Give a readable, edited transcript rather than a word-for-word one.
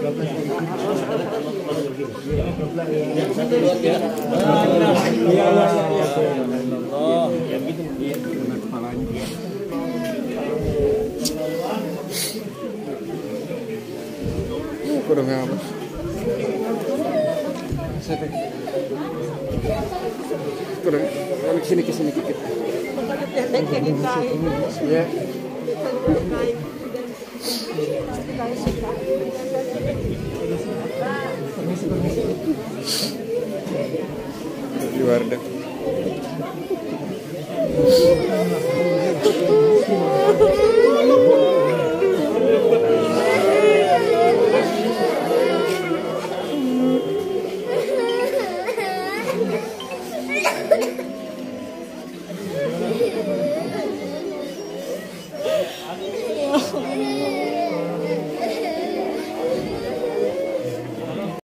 Oh, ya gitu. Kepalanya. Kurang apa? Kurang. Kesini dikit. Ya. Di Wardah.